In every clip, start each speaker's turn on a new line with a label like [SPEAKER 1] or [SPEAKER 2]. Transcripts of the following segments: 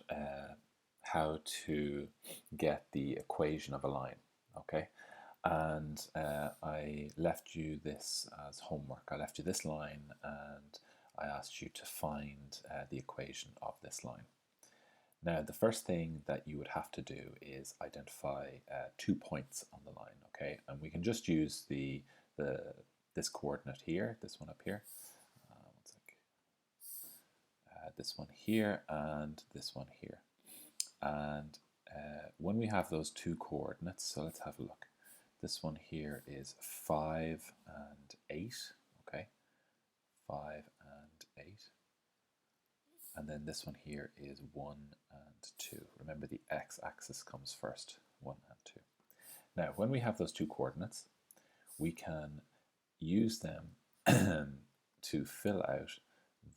[SPEAKER 1] at how to get the equation of a line, okay? And I left you this as homework. I left you this line and I asked you to find the equation of this line. Now, the first thing that you would have to do is identify 2 points on the line, okay? And we can just use this coordinate here, this one up here. This one here and this one here. And when we have those 2 coordinates, so let's have a look. This one here is 5 and 8, okay? 5 and 8. And then this one here is 1 and 2. Remember, the x-axis comes first, 1 and 2. Now, when we have those 2 coordinates, we can use them to fill out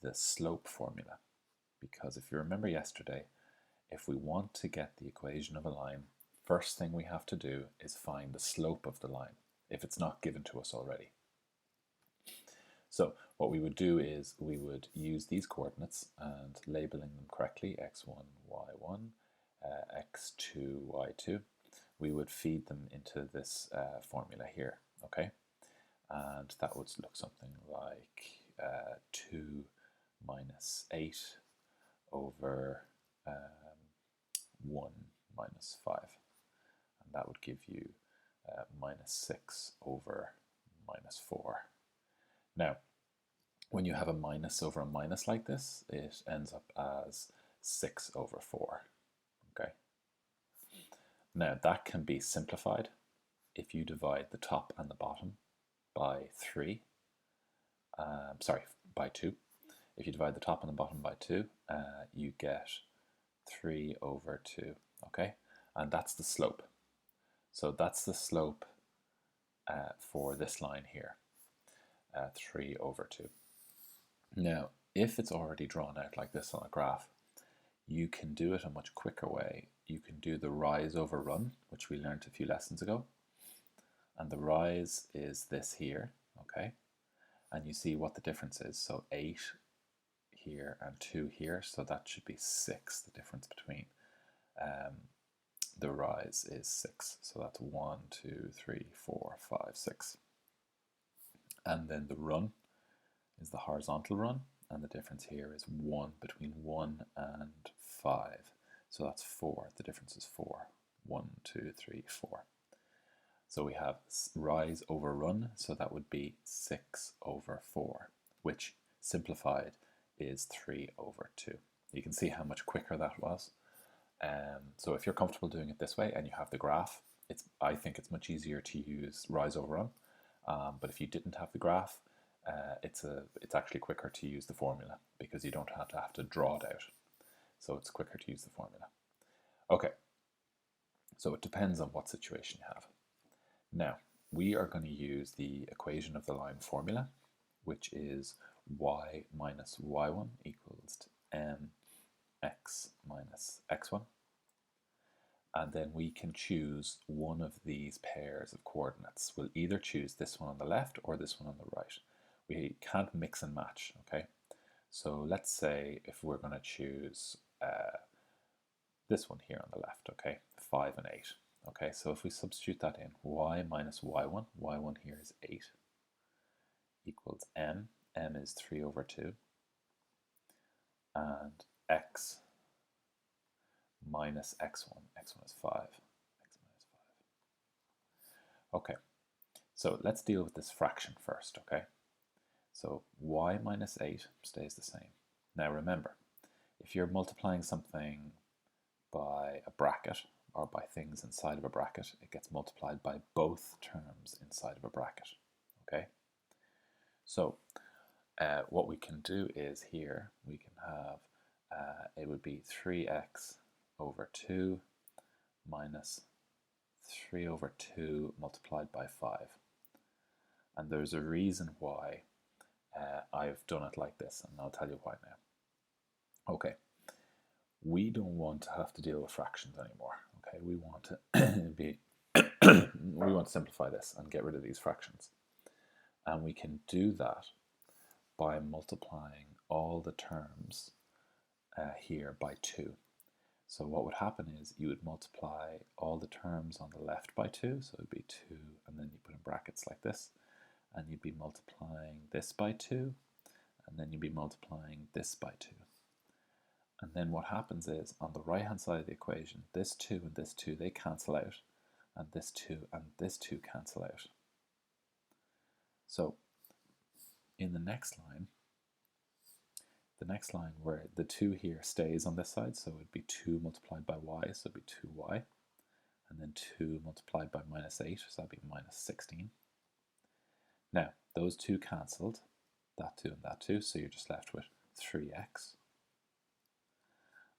[SPEAKER 1] the slope formula. Because if you remember yesterday, if we want to get the equation of a line, first thing we have to do is find the slope of the line, if it's not given to us already. So what we would do is we would use these coordinates and labeling them correctly, x1, y1, x2, y2. We would feed them into this formula here, okay? And that would look something like 2 minus 8 over 1 minus 5. And that would give you minus 6 over minus 4. Now, when you have a minus over a minus like this, it ends up as 6 over 4. Okay. Now, that can be simplified if you divide the top and the bottom by 3. By 2. If you divide the top and the bottom by 2, you get 3 over 2. Okay, and that's the slope. So that's the slope for this line here. 3 over 2. Now, if it's already drawn out like this on a graph, you can do it a much quicker way. You can do the rise over run, which we learned a few lessons ago. And the rise is this here, okay? And you see what the difference is. So 8 here and 2 here, so that should be 6. The difference between the rise is 6. So that's 1, 2, 3, 4, 5, 6. And then the run is the horizontal run, and the difference here is 1 between 1 and 5. So that's 4. The difference is 4. 1, 2, 3, 4. So we have rise over run, so that would be 6 over 4, which simplified is 3 over 2. You can see how much quicker that was. So if you're comfortable doing it this way and you have the graph, I think it's much easier to use rise over run. But if you didn't have the graph, it's actually quicker to use the formula because you don't have to draw it out. So it's quicker to use the formula. Okay, so it depends on what situation you have. Now, we are going to use the equation of the line formula, which is y minus y1 equals mx minus x1. And then we can choose one of these pairs of coordinates. We'll either choose this one on the left or this one on the right. We can't mix and match, okay? So let's say if we're going to choose this one here on the left, okay? 5 and 8. Okay, so if we substitute that in, y minus y1 here is 8, equals m is 3 over 2, and x minus x1 is 5, x minus 5. Okay, so let's deal with this fraction first, okay? So y minus 8 stays the same. Now remember, if you're multiplying something by a bracket or by things inside of a bracket, it gets multiplied by both terms inside of a bracket, okay? So what we can do is here, we can have, it would be 3x over 2 minus 3 over 2 multiplied by 5. And there's a reason why I've done it like this, and I'll tell you why now. Okay, we don't want to have to deal with fractions anymore. Okay, we want to we want to simplify this and get rid of these fractions. And we can do that by multiplying all the terms here by 2. So what would happen is you would multiply all the terms on the left by 2, so it would be 2, and then you put in brackets like this, and you'd be multiplying this by 2, and then you'd be multiplying this by 2. And then what happens is, on the right-hand side of the equation, this 2 and this 2, they cancel out, and this 2 and this 2 cancel out. So in the next line where the 2 here stays on this side, so it'd be 2 multiplied by y, so it'd be 2y, and then 2 multiplied by minus 8, so that'd be minus 16. Now, those 2 cancelled, that 2 and that 2, so you're just left with 3x.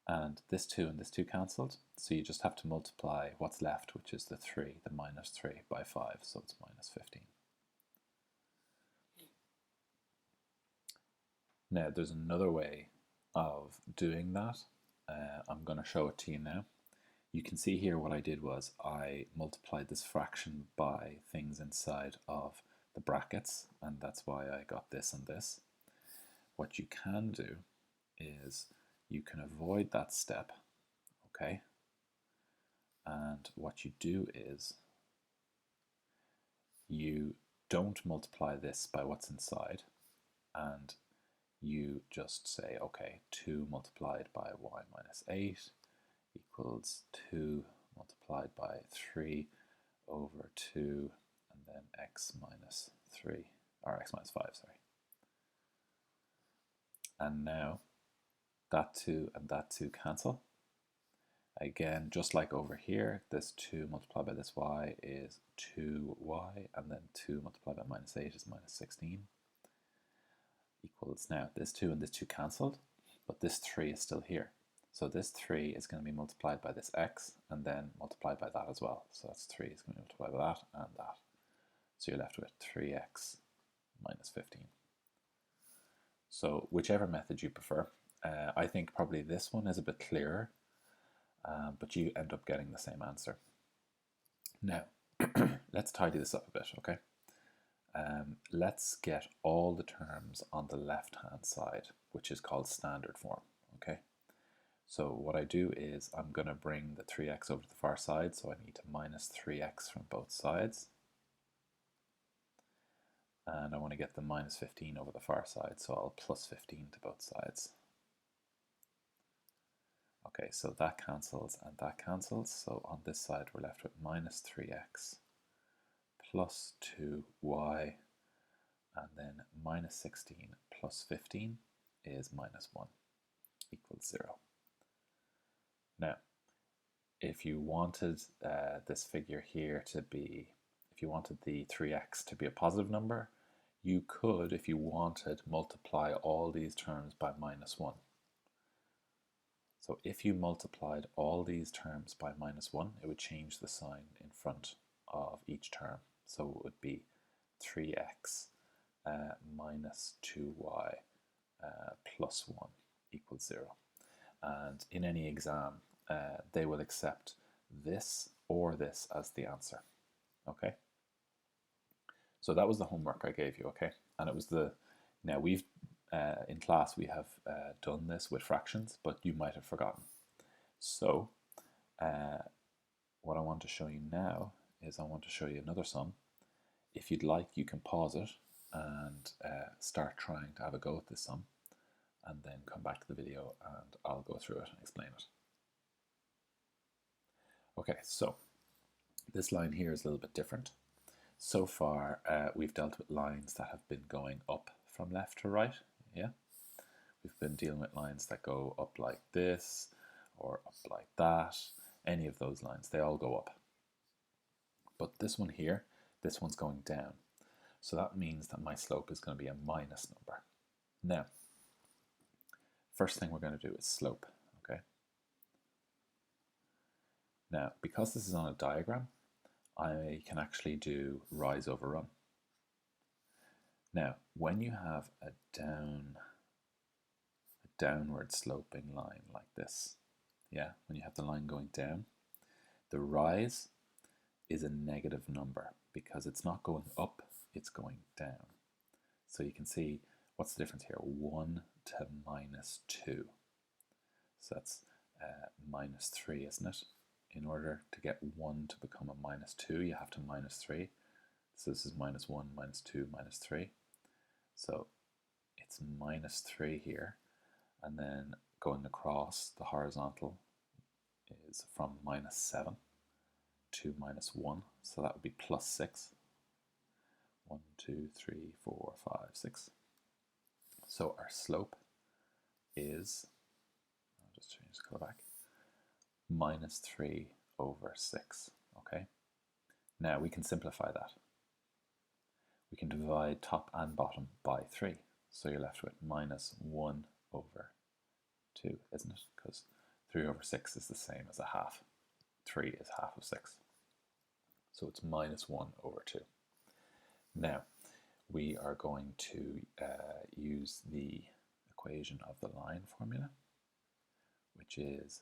[SPEAKER 1] And this 2 and this 2 cancelled, so you just have to multiply what's left, which is the 3, the minus 3, by 5, so it's minus 15. Now, there's another way of doing that. I'm going to show it to you now. You can see here what I did was I multiplied this fraction by things inside of the brackets, and that's why I got this and this. What you can do is you can avoid that step, okay? And what you do is you don't multiply this by what's inside, and you just say, okay, 2 multiplied by y minus 8 equals 2 multiplied by 3 over 2, and then x minus 3, or x minus 5, sorry. And now that 2 and that 2 cancel. Again, just like over here, this 2 multiplied by this y is 2y, and then 2 multiplied by minus 8 is minus 16. Equals, now this 2 and this 2 cancelled, but this 3 is still here. So this 3 is going to be multiplied by this x, and then multiplied by that as well. So that's 3 is going to be multiplied by that and that. So you're left with 3x minus 15. So whichever method you prefer. I think probably this one is a bit clearer, but you end up getting the same answer. Now, let's tidy this up a bit, okay? Let's get all the terms on the left-hand side, which is called standard form, okay? So what I do is I'm going to bring the 3x over to the far side, so I need to minus 3x from both sides. And I want to get the minus 15 over the far side, so I'll plus 15 to both sides. Okay, so that cancels and that cancels, so on this side we're left with minus 3x plus 2y, and then minus 16 plus 15 is minus 1 equals 0. Now, if you wanted this figure here to be, if you wanted the 3x to be a positive number, you could, if you wanted, multiply all these terms by minus 1. So if you multiplied all these terms by minus 1, it would change the sign in front of each term. So it would be 3x minus 2y plus 1 equals 0. And in any exam, they will accept this or this as the answer. Okay? So that was the homework I gave you, okay? And it was the, now we've, in class we have done this with fractions, but you might have forgotten. So what I want to show you now is I want to show you another sum. If you'd like, you can pause it and start trying to have a go at this sum, and then come back to the video and I'll go through it and explain it. Okay, so this line here is a little bit different. So far, we've dealt with lines that have been going up from left to right, yeah? We've been dealing with lines that go up like this, or up like that. Any of those lines, they all go up. But this one here, this one's going down. So that means that my slope is going to be a minus number. Now, first thing we're going to do is slope, okay? Now, because this is on a diagram, I can actually do rise over run. Now, when you have a downward sloping line like this, yeah, when you have the line going down, the rise is a negative number because it's not going up, it's going down. So you can see, what's the difference here? 1 to minus 2. So that's minus 3, isn't it? In order to get 1 to become a minus 2, you have to minus 3. So this is minus 1, minus 2, minus 3. So it's minus 3 here. And then going across, the horizontal is from minus 7 to minus 1. So that would be plus 6. 1, 2, 3, 4, 5, 6. So our slope is, I'll just change the color back, minus 3 over 6. Okay. Now we can simplify that. We can divide top and bottom by 3. So you're left with minus 1 over 2, isn't it? Because 3 over 6 is the same as a half. 3 is half of 6. So it's minus 1 over 2. Now, we are going to use the equation of the line formula, which is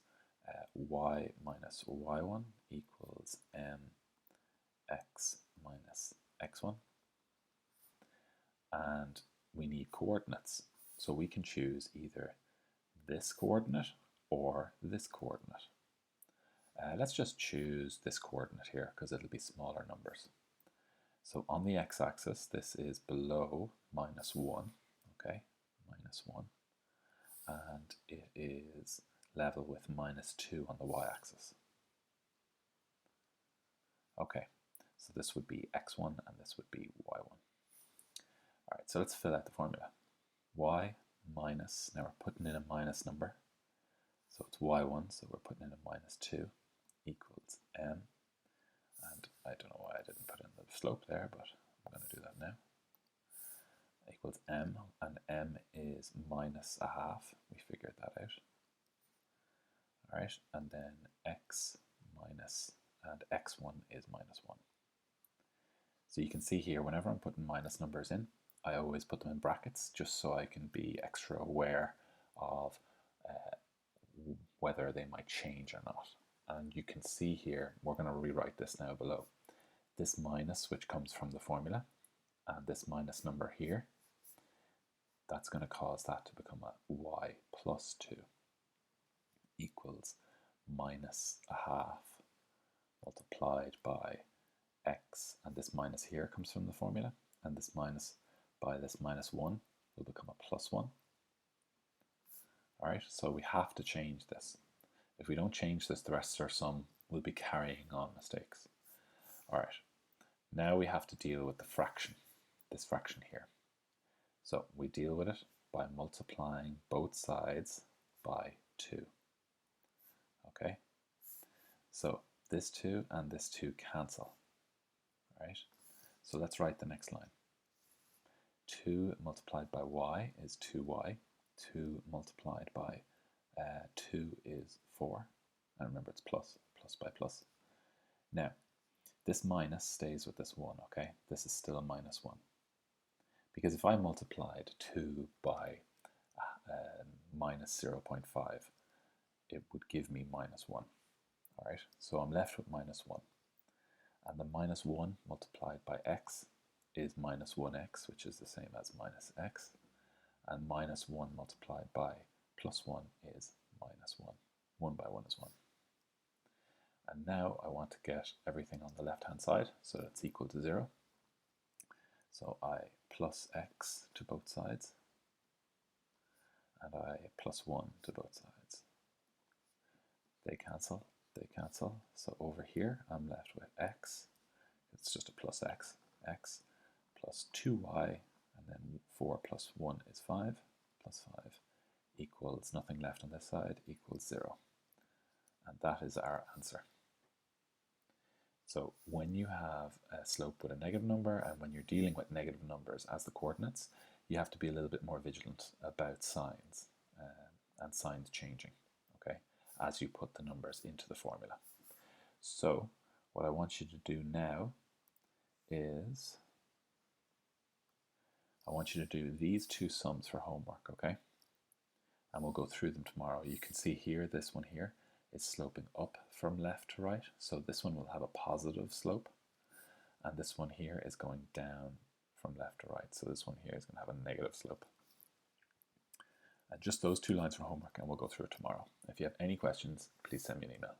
[SPEAKER 1] y minus y1 equals mx minus x1. And we need coordinates. So we can choose either this coordinate or this coordinate. Let's just choose this coordinate here because it'll be smaller numbers. So on the x-axis, this is below minus 1, okay, minus 1, and it is level with minus 2 on the y-axis. Okay, so this would be x1 and this would be y1. All right, so let's fill out the formula. Y minus, now we're putting in a minus number, so it's y1, so we're putting in a minus 2, equals m, and I don't know why I didn't put in the slope there, but I'm going to do that now, equals m, and m is minus a half, we figured that out. All right, and then x minus, and x1 is minus 1. So you can see here, whenever I'm putting minus numbers in, I always put them in brackets just so I can be extra aware of whether they might change or not. And you can see here, we're going to rewrite this now below. This minus, which comes from the formula, and this minus number here, that's going to cause that to become a y plus 2 equals minus a half multiplied by x, and this minus here comes from the formula, and this minus by this minus 1 will become a plus 1. All right, so we have to change this. If we don't change this, the rest of our sum will be carrying on mistakes. All right, now we have to deal with the fraction, this fraction here. So we deal with it by multiplying both sides by 2. Okay, so this 2 and this 2 cancel. All right, so let's write the next line. 2 multiplied by y is 2y. 2 multiplied by 2 is 4. And remember, it's plus by plus. Now, this minus stays with this 1, okay? This is still a minus 1. Because if I multiplied 2 by minus 0.5, it would give me minus 1. All right, so I'm left with minus 1. And the minus 1 multiplied by x is minus 1x, which is the same as minus x. And minus 1 multiplied by plus 1 is minus 1. 1 by 1 is 1. And now I want to get everything on the left-hand side, so that's equal to 0. So I plus x to both sides, and I plus 1 to both sides. They cancel, so over here I'm left with x, it's just a plus x, x plus 2y, and then 4 plus 1 is 5, plus 5 equals nothing left on this side, equals 0. And that is our answer. So when you have a slope with a negative number and when you're dealing with negative numbers as the coordinates, you have to be a little bit more vigilant about signs and signs changing, okay, as you put the numbers into the formula. So what I want you to do now is I want you to do these two sums for homework, okay? And we'll go through them tomorrow. You can see here, this one here is sloping up from left to right. So this one will have a positive slope. And this one here is going down from left to right. So this one here is going to have a negative slope. And just those 2 lines for homework, and we'll go through it tomorrow. If you have any questions, please send me an email.